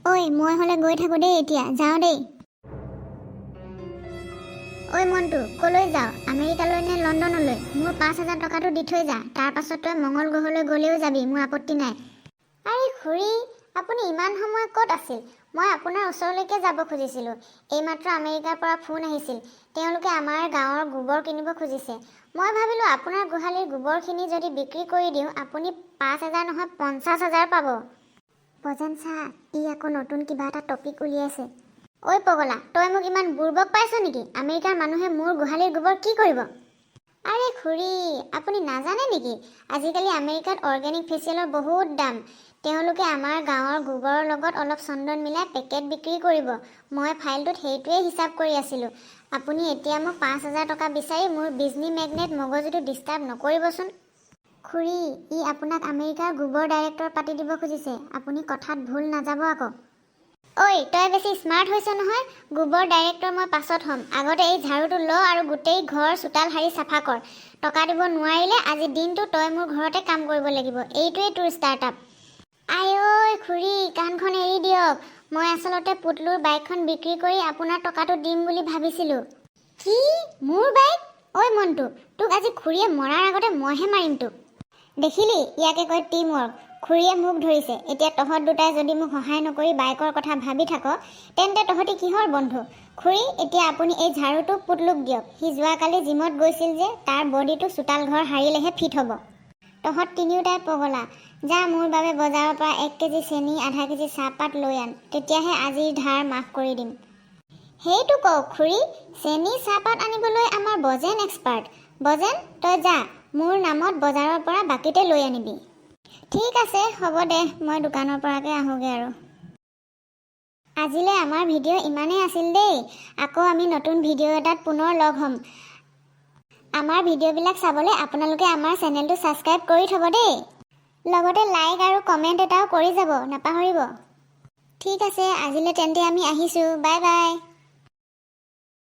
ঐ মই হলে গৈ থাকো দেই, এতিয়া যাওঁ দেই। ঐ মন্টু, কলৈ যাওঁ? আমেৰিকালৈ নে লণ্ডনলৈ? মোৰ 5,000 টকাটো দি থৈ যা, তাৰ পাছত তই মংগল গ্ৰহলৈ গ'লেও যাবি, মোৰ আপত্তি নাই। আৰে খুৰী, আপুনি ইমান সময় ক'ত আছিল? মই আপোনাৰ ওচৰলৈকে যাব খুজিছিলোঁ। এইমাত্ৰ আমেৰিকাৰ পৰা ফোন আহিছিল, তেওঁলোকে আমাৰ গাঁৱৰ গোবৰ কিনিব খুজিছে। মই ভাবিলোঁ আপোনাৰ গোহালিৰ গোবৰখিনি যদি বিক্ৰী কৰি দিওঁ, আপুনি 5,000 নহয় 50,000 পাব। বজেন চা, ই আকৌ নতুন কিবা এটা টপিক উলিয়াইছে। ঐ পগলা, তই মোক ইমান বুৰ্বক পাইছ নেকি? আমেৰিকাৰ মানুহে মোৰ গোহালিৰ গোবৰ কি কৰিব? আৰে খুৰী, আপুনি নাজানে নেকি? আজিকালি আমেৰিকাত অৰ্গেনিক ফেচিয়েলৰ বহুত দাম। তেওঁলোকে আমাৰ গাঁৱৰ গোবৰৰ লগত অলপ চন্দন মিলাই পেকেট বিক্ৰী কৰিব। মই ফাইলটোত সেইটোৱেই হিচাপ কৰি আছিলোঁ। আপুনি এতিয়া মোক 5,000 টকা বিচাৰি মোৰ বিজনী মেগনেট মগজুটো ডিষ্টাৰ্ব নকৰিবচোন। খুৰী, ই আপোনাক আমেৰিকাৰ গোবৰ ডাইৰেক্টৰ পাতি দিব খুজিছে। আপুনি কথাত ভুল নাযাব আকৌ। ঐ, তই বেছি স্মাৰ্ট হৈছ নহয়। গোবৰ ডাইৰেক্টৰ মই পাছত হ'ম। আগতে এই ঝাৰুটো ল আৰু গোটেই ঘৰ চোতাল সাৰি চাফা কৰ। টকা দিব নোৱাৰিলে আজি দিনটো তই মোৰ ঘৰতে কাম কৰিব লাগিব। এইটোৱেই তোৰ ষ্টাৰ্টআপ। আই ঐ খুৰী, কাণখন এৰি দিয়ক। মই আচলতে পুতলুৰ বাইকখন বিক্ৰী কৰি আপোনাৰ টকাটো দিম বুলি ভাবিছিলোঁ। কি? মোৰ বাইক? ঐ মন্টু, তোক আজি খুৰীয়ে মৰাৰ আগতে মইহে মাৰিম তোক। দেখিলি, ইয়াকে কয় টিম ৱৰ্ক। খুৰীয়ে মোক ধৰিছে। এতিয়া তহঁত দুটাই যদি মোক সহায় নকৰি বাইকৰ কথা ভাবি থাক, তেন্তে তহঁতি কিহৰ বন্ধু? খুৰী, এতিয়া আপুনি এই ঝাৰুটো পুতলুক দিয়ক। সি যোৱাকালি জিমত গৈছিল যে, তাৰ বডিটো চোতাল ঘৰ সাৰিলেহে ফিট হ'ব। তহঁত তিনিওটাই পগলা। যা মোৰ বাবে বজাৰৰ পৰা 1 কেজি চেনি, আধা কেজি চাহপাত লৈ আন, তেতিয়াহে আজিৰ ধাৰ মাফ কৰি দিম। সেইটো কওক খুৰী, চেনি চাহপাত আনিবলৈ আমাৰ বজেন এক্সপাৰ্ট। বজেন, তই যা, মোৰ নামত বজাৰৰ পৰা বাকীতে লৈ আনিবি। ঠিক আছে, হ'ব দে, মই দোকানৰ পৰাকে আহোঁগৈ আৰু। আজিলৈ আমাৰ ভিডিঅ' ইমানেই আছিল দেই। আকৌ আমি নতুন ভিডিঅ' এটাত পুনৰ লগ হ'ম। আমাৰ ভিডিঅ'বিলাক চাবলৈ আপোনালোকে আমাৰ চেনেলটো ছাবস্ক্ৰাইব কৰি থ'ব দেই। লগতে লাইক আৰু কমেণ্ট এটাও কৰি যাব নাপাহৰিব। ঠিক আছে, আজিলৈ তেন্তে আমি আহিছোঁ। Bye bye.